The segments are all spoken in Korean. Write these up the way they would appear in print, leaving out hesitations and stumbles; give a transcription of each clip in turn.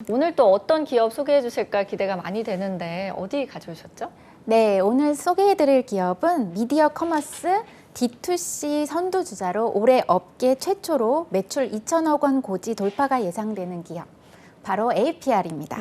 오늘 또 어떤 기업 소개해 주실까 기대가 많이 되는데 어디 가져오셨죠? 네, 오늘 소개해드릴 기업은 미디어 커머스 D2C 선두주자로 올해 업계 최초로 매출 2천억 원 고지 돌파가 예상되는 기업, 바로 APR입니다.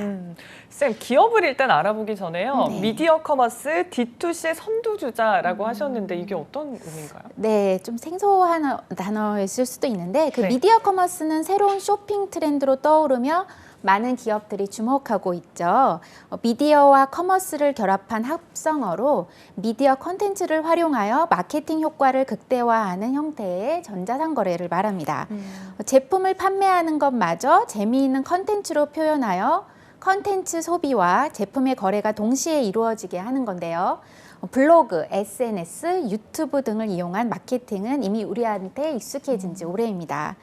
쌤, 기업을 일단 알아보기 전에요. 네. 미디어 커머스 D2C의 선두주자라고 하셨는데 이게 어떤 의미인가요? 네, 좀 생소한 단어였을 수도 있는데 그 네. 미디어 커머스는 새로운 쇼핑 트렌드로 떠오르며 많은 기업들이 주목하고 있죠. 미디어와 커머스를 결합한 합성어로 미디어 콘텐츠를 활용하여 마케팅 효과를 극대화하는 형태의 전자상거래를 말합니다. 제품을 판매하는 것마저 재미있는 콘텐츠로 표현하여 콘텐츠 소비와 제품의 거래가 동시에 이루어지게 하는 건데요. 블로그, SNS, 유튜브 등을 이용한 마케팅은 이미 우리한테 익숙해진 지 오래입니다.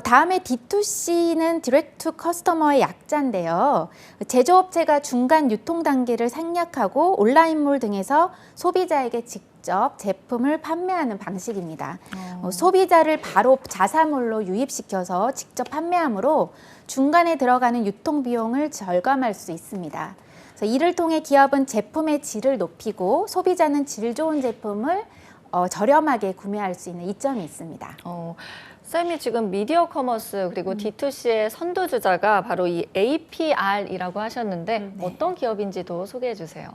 다음에 D2C는 디렉트 투 커스터머의 약자인데요. 제조업체가 중간 유통 단계를 생략하고 온라인몰 등에서 소비자에게 직접 제품을 판매하는 방식입니다. 소비자를 바로 자사몰로 유입시켜서 직접 판매하므로 중간에 들어가는 유통 비용을 절감할 수 있습니다. 그래서 이를 통해 기업은 제품의 질을 높이고 소비자는 질 좋은 제품을 저렴하게 구매할 수 있는 이점이 있습니다. 쌤이 지금 미디어 커머스 그리고 D2C의 선두주자가 바로 이 APR이라고 하셨는데 어떤 기업인지도 소개해 주세요.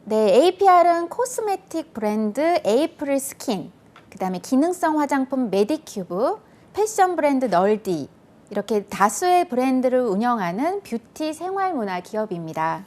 네, APR은 코스메틱 브랜드 에이프릴 스킨, 그다음에 기능성 화장품 메디큐브, 패션 브랜드 널디, 이렇게 다수의 브랜드를 운영하는 뷰티 생활문화 기업입니다.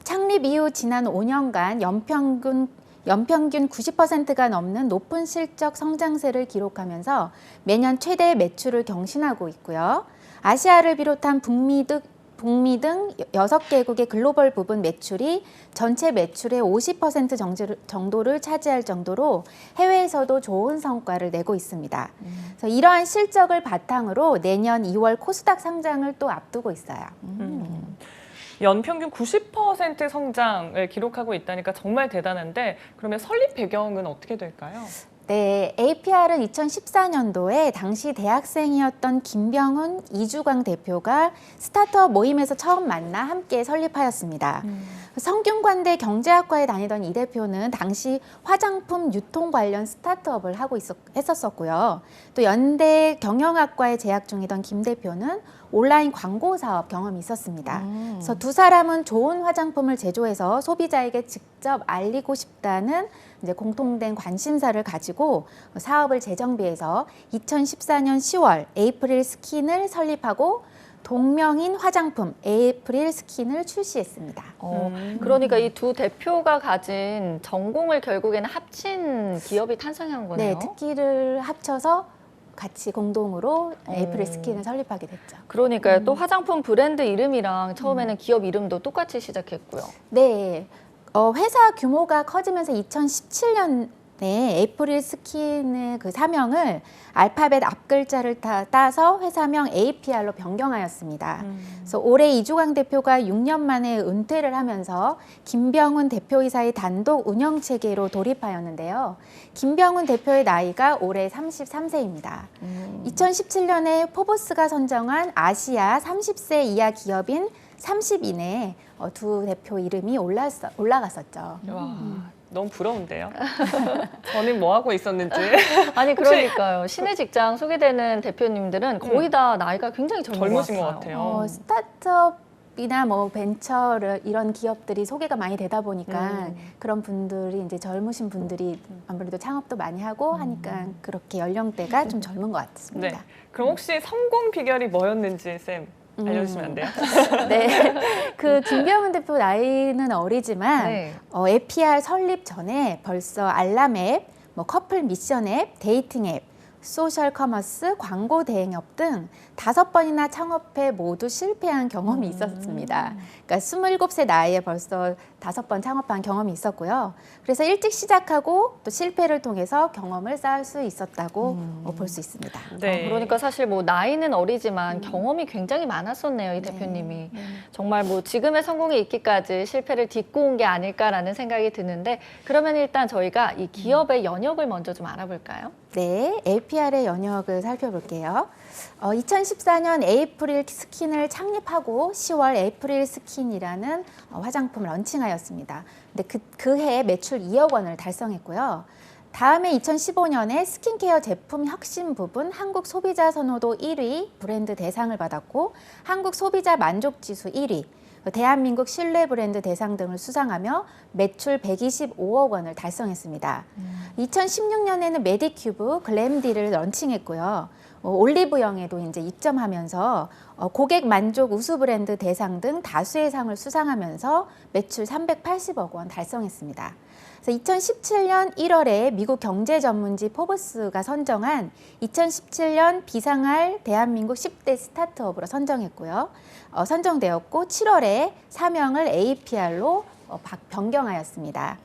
창립 이후 지난 5년간 연평균 90%가 넘는 높은 실적 성장세를 기록하면서 매년 최대 매출을 경신하고 있고요. 아시아를 비롯한 북미 등 6개국의 글로벌 부분 매출이 전체 매출의 50% 정도를 차지할 정도로 해외에서도 좋은 성과를 내고 있습니다. 그래서 이러한 실적을 바탕으로 내년 2월 코스닥 상장을 또 앞두고 있어요. 연평균 90% 성장을 기록하고 있다니까 정말 대단한데 그러면 설립 배경은 어떻게 될까요? 네, APR은 2014년도에 당시 대학생이었던 김병훈, 이주광 대표가 스타트업 모임에서 처음 만나 함께 설립하였습니다. 성균관대 경제학과에 다니던 이 대표는 당시 화장품 유통 관련 스타트업을 하고 했었었고요. 또 연대 경영학과에 재학 중이던 김 대표는 온라인 광고 사업 경험이 있었습니다. 그래서 두 사람은 좋은 화장품을 제조해서 소비자에게 직접 알리고 싶다는 이제 공통된 관심사를 가지고 사업을 재정비해서 2014년 10월 에이프릴 스킨을 설립하고 동명인 화장품 에이프릴 스킨을 출시했습니다. 그러니까 이 두 대표가 가진 전공을 결국에는 합친 기업이 탄생한 거네요. 네, 특기를 합쳐서 같이 공동으로 에이프릴 스킨을 설립하게 됐죠. 그러니까요. 또 화장품 브랜드 이름이랑 처음에는 기업 이름도 똑같이 시작했고요. 네, 회사 규모가 커지면서 2017년에 에이프릴 스킨의 그 사명을 알파벳 앞글자를 따서 회사명 APR로 변경하였습니다. 그래서 올해 이주광 대표가 6년 만에 은퇴를 하면서 김병훈 대표이사의 단독 운영 체계로 돌입하였는데요. 김병훈 대표의 나이가 올해 33세입니다. 2017년에 포브스가 선정한 아시아 30세 이하 기업인 30인에 두 대표 이름이 올라갔었죠. 와, 너무 부러운데요. 저는 뭐 하고 있었는지. 아니 그러니까요. 신의 직장 소개되는 대표님들은 거의 다 나이가 굉장히 젊으신 것 같아요. 같아요. 스타트업이나 뭐 벤처 이런 기업들이 소개가 많이 되다 보니까 그런 분들이 이제 젊으신 분들이 아무래도 창업도 많이 하고 하니까 그렇게 연령대가 좀 젊은 것 같습니다. 네. 그럼 혹시 성공 비결이 뭐였는지 쌤 알려주시면 안 돼요? 네, 그 김병훈 대표 나이는 어리지만 네. APR 설립 전에 벌써 알람 앱, 뭐 커플 미션 앱, 데이팅 앱, 소셜 커머스, 광고 대행업 등 5번이나 창업해 모두 실패한 경험이 있었습니다. 그러니까 27세 나이에 벌써 5번 창업한 경험이 있었고요. 그래서 일찍 시작하고 또 실패를 통해서 경험을 쌓을 수 있었다고 볼 수 있습니다. 네. 그러니까 사실 뭐 나이는 어리지만 경험이 굉장히 많았었네요, 이 대표님이. 정말 뭐 지금의 성공에 있기까지 실패를 딛고 온 게 아닐까라는 생각이 드는데 그러면 일단 저희가 이 기업의 연역을 먼저 좀 알아볼까요? 네, APR의 영역을 살펴볼게요. 2014년 에이프릴 스킨을 창립하고 10월 에이프릴 스킨이라는 화장품을 런칭하였습니다. 근데 그해 매출 2억 원을 달성했고요. 다음에 2015년에 스킨케어 제품 혁신 부분 한국 소비자 선호도 1위 브랜드 대상을 받았고 한국 소비자 만족지수 1위, 대한민국 신뢰 브랜드 대상 등을 수상하며 매출 125억 원을 달성했습니다. 2016년에는 메디큐브 글램디를 런칭했고요. 올리브영에도 이제 입점하면서 고객 만족 우수 브랜드 대상 등 다수의 상을 수상하면서 매출 380억 원 달성했습니다. 그래서 2017년 1월에 미국 경제 전문지 포브스가 선정한 2017년 비상할 대한민국 10대 스타트업으로 선정했고요. 선정되었고 7월에 사명을 APR로 변경하였습니다.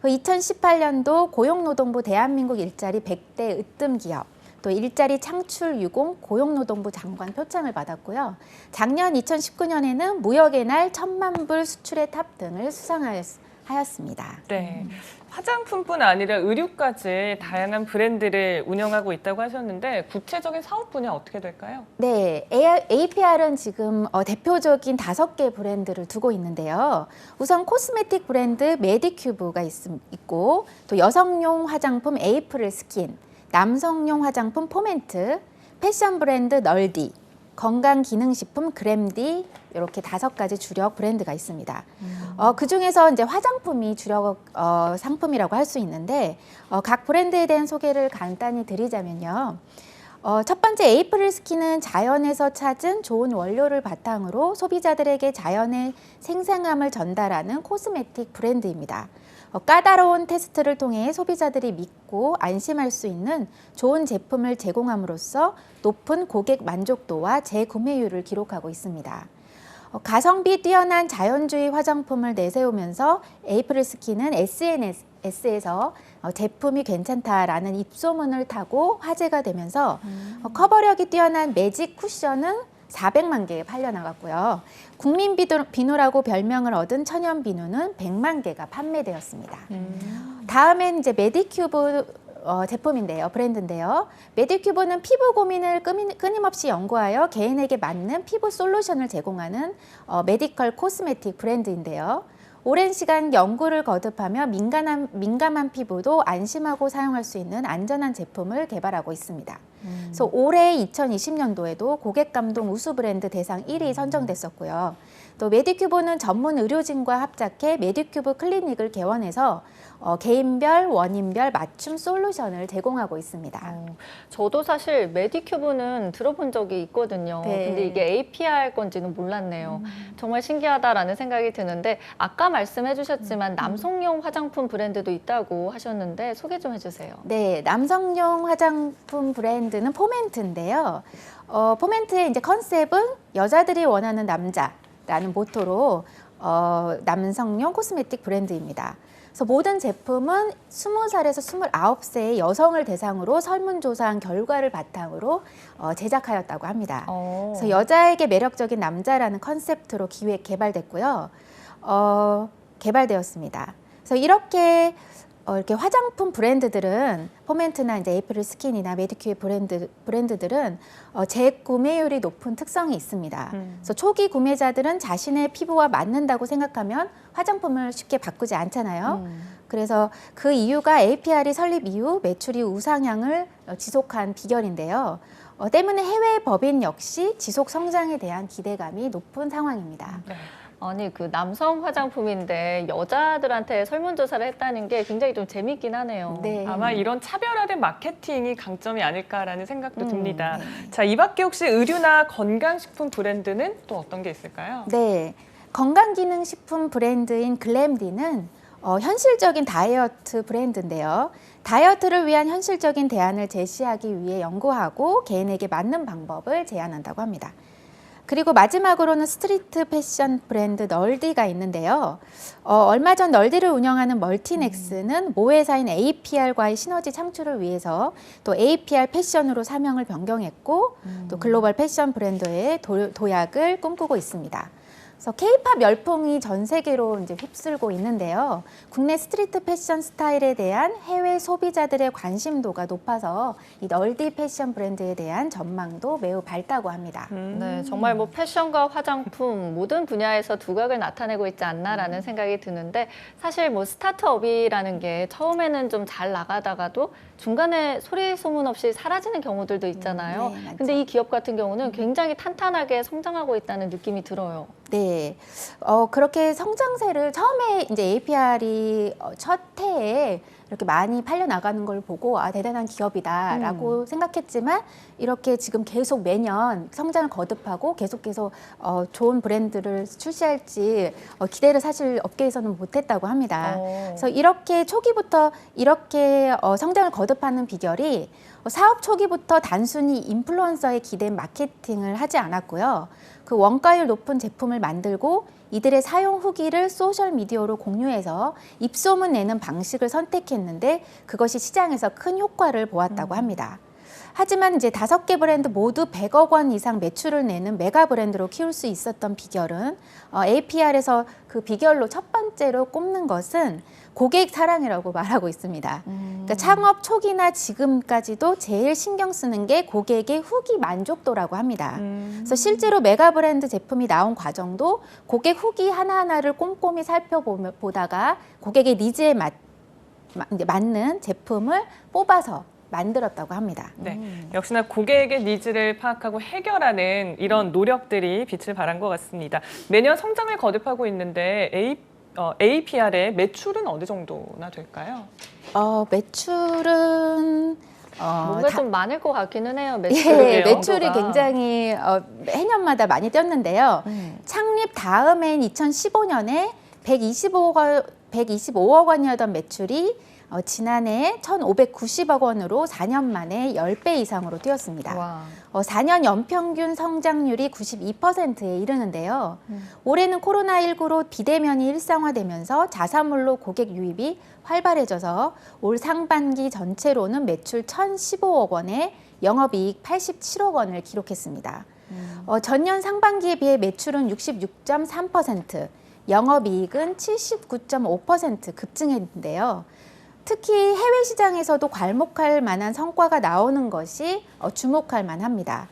2018년도 고용노동부 대한민국 일자리 100대 으뜸 기업, 또 일자리 창출 유공 고용노동부 장관 표창을 받았고요. 작년 2019년에는 무역의 날 1,000만 불 수출의 탑 등을 수상하였습니다. 네. 화장품뿐 아니라 의류까지 다양한 브랜드를 운영하고 있다고 하셨는데 구체적인 사업 분야 어떻게 될까요? 네, APR은 지금 대표적인 5개 브랜드를 두고 있는데요. 우선 코스메틱 브랜드 메디큐브가 있고 또 여성용 화장품 에이프릴 스킨, 남성용 화장품 포멘트, 패션 브랜드 널디, 건강기능식품 그램디 이렇게 5가지 주력 브랜드가 있습니다. 그중에서 이제 화장품이 주력 상품이라고 할 수 있는데 각 브랜드에 대한 소개를 간단히 드리자면요. 첫 번째 에이프릴 스킨은 자연에서 찾은 좋은 원료를 바탕으로 소비자들에게 자연의 생생함을 전달하는 코스메틱 브랜드입니다. 까다로운 테스트를 통해 소비자들이 믿고 안심할 수 있는 좋은 제품을 제공함으로써 높은 고객 만족도와 재구매율을 기록하고 있습니다. 가성비 뛰어난 자연주의 화장품을 내세우면서 에이프릴 스킨은 SNS에서 제품이 괜찮다라는 입소문을 타고 화제가 되면서 커버력이 뛰어난 매직 쿠션은 400만 개 팔려나갔고요. 국민 비누라고 별명을 얻은 천연 비누는 100만 개가 판매되었습니다. 다음엔 이제 메디큐브 제품인데요, 브랜드인데요. 메디큐브는 피부 고민을 끊임없이 연구하여 개인에게 맞는 피부 솔루션을 제공하는 메디컬 코스메틱 브랜드인데요. 오랜 시간 연구를 거듭하며 민감한 피부도 안심하고 사용할 수 있는 안전한 제품을 개발하고 있습니다. 그래서 올해 2020년도에도 고객 감동 우수 브랜드 대상 1위 선정됐었고요. 또 메디큐브는 전문 의료진과 합작해 메디큐브 클리닉을 개원해서 개인별, 원인별 맞춤 솔루션을 제공하고 있습니다. 저도 사실 메디큐브는 들어본 적이 있거든요. 네. 근데 이게 APR 건지는 몰랐네요. 정말 신기하다라는 생각이 드는데 아까 말씀해 주셨지만 남성용 화장품 브랜드도 있다고 하셨는데 소개 좀 해주세요. 네, 남성용 화장품 브랜드는 포멘트인데요. 포멘트의 이제 컨셉은 여자들이 원하는 남자라는 모토로 남성용 코스메틱 브랜드입니다. 그래서 모든 제품은 20살에서 29세의 여성을 대상으로 설문조사한 결과를 바탕으로 제작하였다고 합니다. 그래서 여자에게 매력적인 남자라는 컨셉트로 개발됐고요. 개발되었습니다. 그래서 이렇게 화장품 브랜드들은 포멘트나 이제 에이프릴 스킨이나 메디큐브 브랜드들은 재구매율이 높은 특성이 있습니다. 그래서 초기 구매자들은 자신의 피부와 맞는다고 생각하면 화장품을 쉽게 바꾸지 않잖아요. 그래서 그 이유가 APR이 설립 이후 매출이 우상향을 지속한 비결인데요. 때문에 해외 법인 역시 지속 성장에 대한 기대감이 높은 상황입니다. 네. 아니 그 남성 화장품인데 여자들한테 설문조사를 했다는 게 굉장히 좀 재밌긴 하네요. 네. 아마 이런 차별화된 마케팅이 강점이 아닐까라는 생각도 듭니다. 네. 자, 이 밖에 혹시 의류나 건강식품 브랜드는 또 어떤 게 있을까요? 네, 건강기능식품 브랜드인 글램디는 현실적인 다이어트 브랜드인데요. 다이어트를 위한 현실적인 대안을 제시하기 위해 연구하고 개인에게 맞는 방법을 제안한다고 합니다. 그리고 마지막으로는 스트리트 패션 브랜드 널디가 있는데요. 얼마 전 널디를 운영하는 멀티넥스는 모회사인 APR과의 시너지 창출을 위해서 또 APR 패션으로 사명을 변경했고 또 글로벌 패션 브랜드의 도약을 꿈꾸고 있습니다. 그래서 K-팝 열풍이 전 세계로 이제 휩쓸고 있는데요. 국내 스트리트 패션 스타일에 대한 해외 소비자들의 관심도가 높아서 이 널디 패션 브랜드에 대한 전망도 매우 밝다고 합니다. 네, 정말 뭐 패션과 화장품 모든 분야에서 두각을 나타내고 있지 않나라는 생각이 드는데 사실 뭐 스타트업이라는 게 처음에는 좀 잘 나가다가도 중간에 소리 소문 없이 사라지는 경우들도 있잖아요. 네, 맞죠. 근데 이 기업 같은 경우는 굉장히 탄탄하게 성장하고 있다는 느낌이 들어요. 네, 그렇게 성장세를 처음에 이제 APR이 첫 해에 이렇게 많이 팔려 나가는 걸 보고 아 대단한 기업이다라고 생각했지만 이렇게 지금 계속 매년 성장을 거듭하고 계속 좋은 브랜드를 출시할지 기대를 사실 업계에서는 못했다고 합니다. 그래서 이렇게 초기부터 이렇게 성장을 거듭하는 비결이 사업 초기부터 단순히 인플루언서에 기댄 마케팅을 하지 않았고요. 그 원가율 높은 제품을 만들고 이들의 사용 후기를 소셜미디어로 공유해서 입소문 내는 방식을 선택했는데 그것이 시장에서 큰 효과를 보았다고 합니다. 하지만 이제 5개 브랜드 모두 100억 원 이상 매출을 내는 메가 브랜드로 키울 수 있었던 비결은 APR에서 그 비결로 첫 번째로 꼽는 것은 고객 사랑이라고 말하고 있습니다. 그러니까 창업 초기나 지금까지도 제일 신경 쓰는 게 고객의 후기 만족도라고 합니다. 그래서 실제로 메가 브랜드 제품이 나온 과정도 고객 후기 하나하나를 꼼꼼히 살펴보다가 고객의 니즈에 맞는 제품을 뽑아서 만들었다고 합니다. 네, 역시나 고객의 니즈를 파악하고 해결하는 이런 노력들이 빛을 발한 것 같습니다. 매년 성장을 거듭하고 있는데 APR의 매출은 어느 정도나 될까요? 매출은 뭔가 좀 많을 것 같기는 해요. 예, 매출의 매출이 정도가. 굉장히 해년마다 많이 뛰었는데요. 창립 다음해인 2015년에 125억 원이었던 매출이 지난해 1,590억 원으로 4년 만에 10배 이상으로 뛰었습니다. 와. 4년 연평균 성장률이 92%에 이르는데요. 올해는 코로나19로 비대면이 일상화되면서 자사물로 고객 유입이 활발해져서 올 상반기 전체로는 매출 1,015억 원에 영업이익 87억 원을 기록했습니다. 전년 상반기에 비해 매출은 66.3%, 영업이익은 79.5% 급증했는데요. 특히 해외 시장에서도 괄목할 만한 성과가 나오는 것이 주목할 만합니다.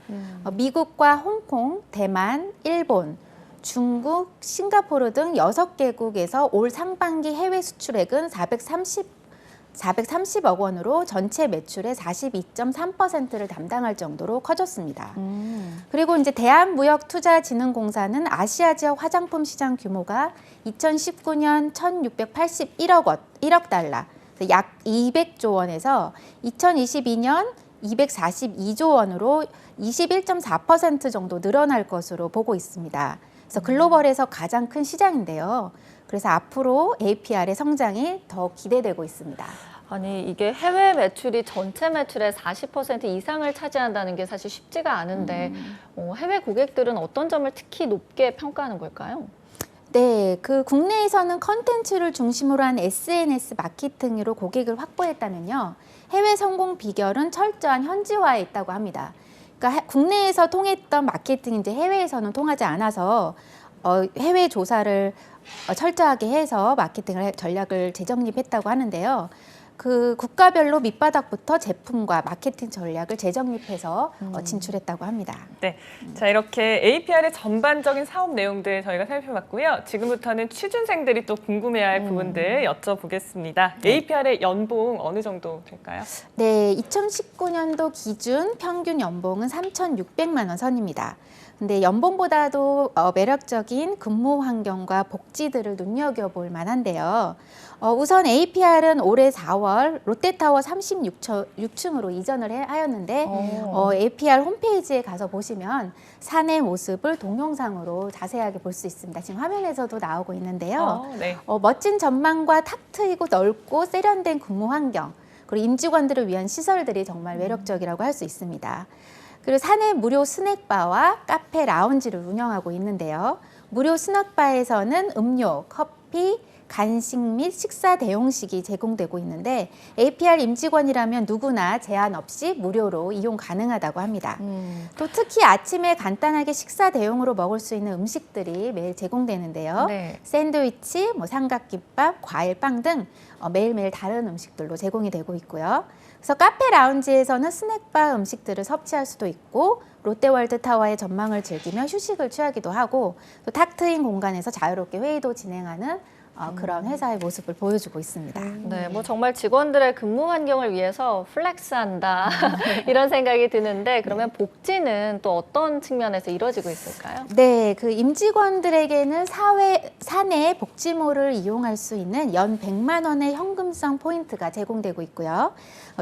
미국과 홍콩, 대만, 일본, 중국, 싱가포르 등 6개국에서 올 상반기 해외 수출액은 430억 원으로 전체 매출의 42.3%를 담당할 정도로 커졌습니다. 그리고 이제 대한무역투자진흥공사는 아시아 지역 화장품 시장 규모가 2019년 1,681억 달러, 약 200조 원에서 2022년 242조 원으로 21.4% 정도 늘어날 것으로 보고 있습니다. 그래서 글로벌에서 가장 큰 시장인데요. 그래서 앞으로 APR의 성장이 더 기대되고 있습니다. 아니 이게 해외 매출이 전체 매출의 40% 이상을 차지한다는 게 사실 쉽지가 않은데 해외 고객들은 어떤 점을 특히 높게 평가하는 걸까요? 네, 그 국내에서는 컨텐츠를 중심으로 한 SNS 마케팅으로 고객을 확보했다면요. 해외 성공 비결은 철저한 현지화에 있다고 합니다. 그러니까 국내에서 통했던 마케팅이 이제 해외에서는 통하지 않아서 해외 조사를 철저하게 해서 마케팅을 전략을 재정립했다고 하는데요. 그 국가별로 밑바닥부터 제품과 마케팅 전략을 재정립해서 진출했다고 합니다. 네, 자 이렇게 APR의 전반적인 사업 내용들 저희가 살펴봤고요. 지금부터는 취준생들이 또 궁금해할 부분들 여쭤보겠습니다. APR의 연봉 어느 정도 될까요? 네, 2019년도 기준 평균 연봉은 3,600만 원 선입니다. 근데 연봉보다도 매력적인 근무 환경과 복지들을 눈여겨볼 만한데요. 우선 APR은 올해 4월 롯데타워 36층으로 이전을 하였는데 APR 홈페이지에 가서 보시면 사내 모습을 동영상으로 자세하게 볼 수 있습니다. 지금 화면에서도 나오고 있는데요. 네. 멋진 전망과 탁 트이고 넓고 세련된 근무 환경, 그리고 임직원들을 위한 시설들이 정말 매력적이라고 할 수 있습니다. 그리고 사내 무료 스낵바와 카페, 라운지를 운영하고 있는데요. 무료 스낵바에서는 음료, 커피, 간식 및 식사 대용식이 제공되고 있는데 APR 임직원이라면 누구나 제한 없이 무료로 이용 가능하다고 합니다. 또 특히 아침에 간단하게 식사 대용으로 먹을 수 있는 음식들이 매일 제공되는데요. 네. 샌드위치, 삼각김밥, 과일빵 등 매일매일 다른 음식들로 제공이 되고 있고요. 그래서 카페 라운지에서는 스낵바 음식들을 섭취할 수도 있고 롯데월드 타워의 전망을 즐기며 휴식을 취하기도 하고 또 탁 트인 공간에서 자유롭게 회의도 진행하는 그런 회사의 모습을 보여주고 있습니다. 네, 뭐 정말 직원들의 근무 환경을 위해서 플렉스한다 이런 생각이 드는데 그러면 복지는 또 어떤 측면에서 이루어지고 있을까요? 네, 그 임직원들에게는 사내 복지몰을 이용할 수 있는 연 100만 원의 현금성 포인트가 제공되고 있고요.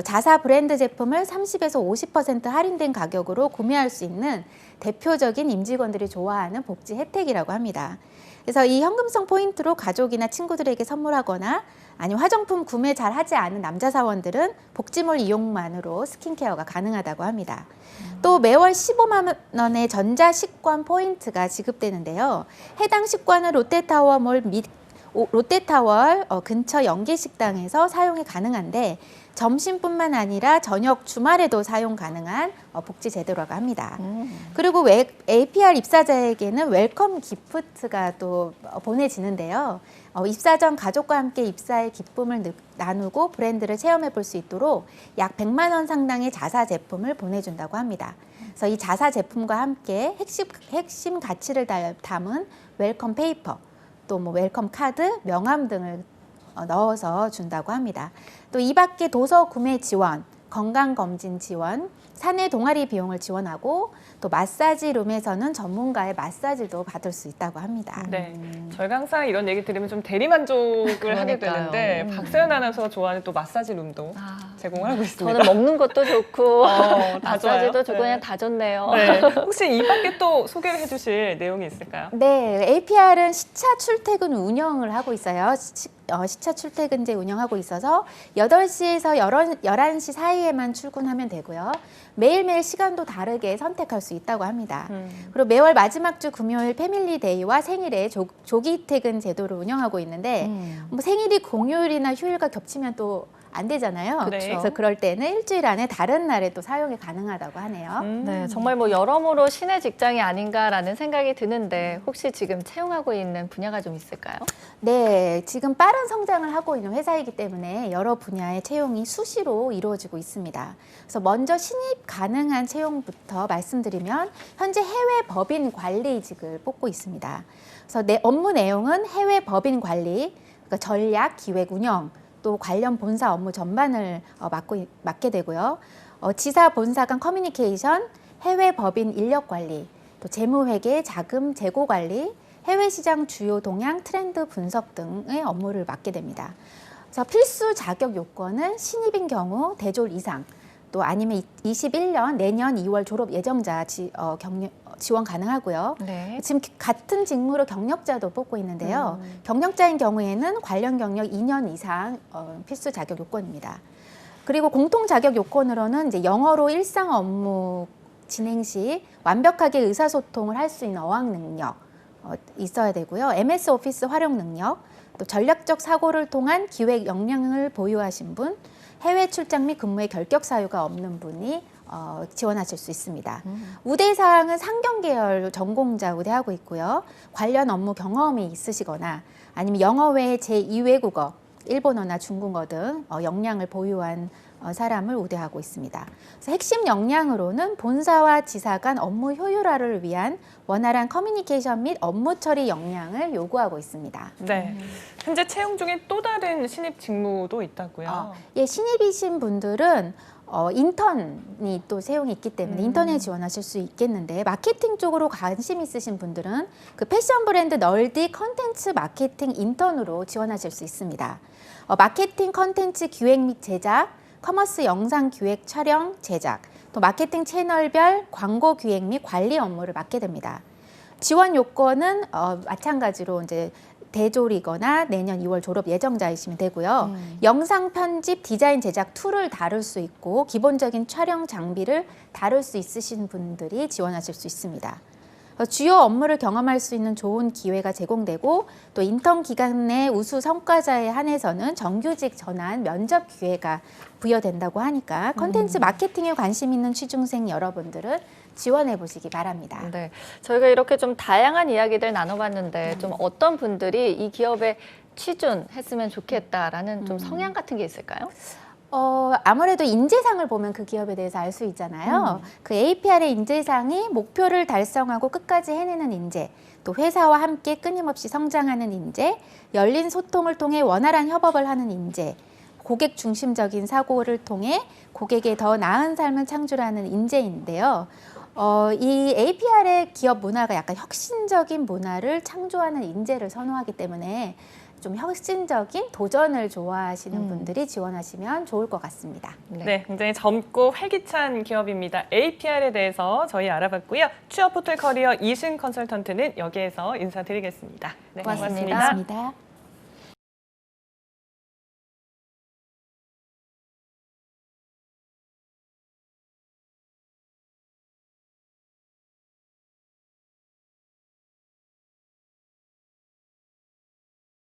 자사 브랜드 제품을 30에서 50% 할인된 가격으로 구매할 수 있는 대표적인 임직원들이 좋아하는 복지 혜택이라고 합니다. 그래서 이 현금성 포인트로 가족이나 친구들에게 선물하거나 아니면 화장품 구매 잘 하지 않은 남자 사원들은 복지몰 이용만으로 스킨케어가 가능하다고 합니다. 또 매월 15만 원의 전자식권 포인트가 지급되는데요. 해당 식권은 롯데타워몰 및 롯데타워 근처 연계식당에서 사용이 가능한데 점심뿐만 아니라 저녁 주말에도 사용 가능한 복지 제도라고 합니다. 그리고 APR 입사자에게는 웰컴 기프트가 또 보내지는데요. 입사 전 가족과 함께 입사의 기쁨을 나누고 브랜드를 체험해 볼 수 있도록 약 100만 원 상당의 자사 제품을 보내준다고 합니다. 그래서 이 자사 제품과 함께 핵심 가치를 담은 웰컴 페이퍼, 또 웰컴 카드, 명함 등을 넣어서 준다고 합니다. 또 이 밖에 도서 구매 지원, 건강검진 지원, 사내 동아리 비용을 지원하고 또 마사지룸에서는 전문가의 마사지도 받을 수 있다고 합니다. 네, 저희가 항상 이런 얘기 들으면 좀 대리만족을 하게 그러니까요. 되는데 박세현 아나운서가 좋아하는 또 마사지 룸도 제공을 하고 있습니다. 저는 먹는 것도 좋고 다 마사지도 좋아요? 좋고 그냥 다 좋네요. 네. 혹시 이 밖에 또 소개를 해주실 내용이 있을까요? 네, APR은 시차 출퇴근 운영을 하고 있어요. 시차 출퇴근제 운영하고 있어서 8시에서 11시 사이에만 출근하면 되고요. 매일매일 시간도 다르게 선택할 수 있다고 합니다. 그리고 매월 마지막 주 금요일 패밀리데이와 생일에 조기 퇴근 제도를 운영하고 있는데 생일이 공휴일이나 휴일과 겹치면 또 안 되잖아요. 네. 그래서 그럴 때는 일주일 안에 다른 날에 또 사용이 가능하다고 하네요. 네, 정말 뭐 여러모로 신의 직장이 아닌가라는 생각이 드는데 혹시 지금 채용하고 있는 분야가 좀 있을까요? 네, 지금 빠른 성장을 하고 있는 회사이기 때문에 여러 분야의 채용이 수시로 이루어지고 있습니다. 그래서 먼저 신입 가능한 채용부터 말씀드리면 현재 해외 법인 관리직을 뽑고 있습니다. 그래서 업무 내용은 해외 법인 관리, 그러니까 전략, 기획, 운영, 또 관련 본사 업무 전반을 맡게 되고요. 지사 본사 간 커뮤니케이션, 해외 법인 인력 관리, 또 재무회계, 자금 재고 관리, 해외 시장 주요 동향, 트렌드 분석 등의 업무를 맡게 됩니다. 그래서 필수 자격 요건은 신입인 경우 대졸 이상, 또 아니면 21년 내년 2월 졸업 예정자 지원 가능하고요. 네. 지금 같은 직무로 경력자도 뽑고 있는데요. 경력자인 경우에는 관련 경력 2년 이상 필수 자격 요건입니다. 그리고 공통 자격 요건으로는 이제 영어로 일상 업무 진행 시 완벽하게 의사소통을 할 수 있는 어학 능력 있어야 되고요. MS 오피스 활용 능력, 또 전략적 사고를 통한 기획 역량을 보유하신 분, 해외 출장 및 근무에 결격 사유가 없는 분이 지원하실 수 있습니다. 우대 사항은 상경 계열 전공자 우대하고 있고요. 관련 업무 경험이 있으시거나 아니면 영어 외에 제2외국어, 일본어나 중국어 등 역량을 보유한 사람을 우대하고 있습니다. 그래서 핵심 역량으로는 본사와 지사 간 업무 효율화를 위한 원활한 커뮤니케이션 및 업무 처리 역량을 요구하고 있습니다. 네. 현재 채용 중에 또 다른 신입 직무도 있다고요? 예, 신입이신 분들은 인턴이 또 채용이 있기 때문에 인턴에 지원하실 수 있겠는데 마케팅 쪽으로 관심 있으신 분들은 그 패션 브랜드 널디 컨텐츠 마케팅 인턴으로 지원하실 수 있습니다. 마케팅 컨텐츠 기획 및 제작, 커머스 영상 기획 촬영 제작, 또 마케팅 채널별 광고 기획 및 관리 업무를 맡게 됩니다. 지원 요건은 마찬가지로 이제 대졸이거나 내년 2월 졸업 예정자이시면 되고요. 영상 편집, 디자인 제작 툴을 다룰 수 있고 기본적인 촬영 장비를 다룰 수 있으신 분들이 지원하실 수 있습니다. 주요 업무를 경험할 수 있는 좋은 기회가 제공되고 또 인턴 기간 내 우수 성과자에 한해서는 정규직 전환 면접 기회가 부여된다고 하니까 컨텐츠 마케팅에 관심 있는 취준생 여러분들은 지원해 보시기 바랍니다. 네, 저희가 이렇게 좀 다양한 이야기들 나눠봤는데 좀 어떤 분들이 이 기업에 취준했으면 좋겠다라는 좀 성향 같은 게 있을까요? 아무래도 인재상을 보면 그 기업에 대해서 알 수 있잖아요. 그 APR의 인재상이 목표를 달성하고 끝까지 해내는 인재, 또 회사와 함께 끊임없이 성장하는 인재, 열린 소통을 통해 원활한 협업을 하는 인재, 고객 중심적인 사고를 통해 고객의 더 나은 삶을 창출하는 인재인데요. 이 APR의 기업 문화가 약간 혁신적인 문화를 창조하는 인재를 선호하기 때문에 좀 혁신적인 도전을 좋아하시는 분들이 지원하시면 좋을 것 같습니다. 네, 굉장히 젊고 활기찬 기업입니다. APR에 대해서 저희 알아봤고요. 취업 포털 커리어 이신 컨설턴트는 여기에서 인사드리겠습니다. 네, 고맙습니다. 고맙습니다.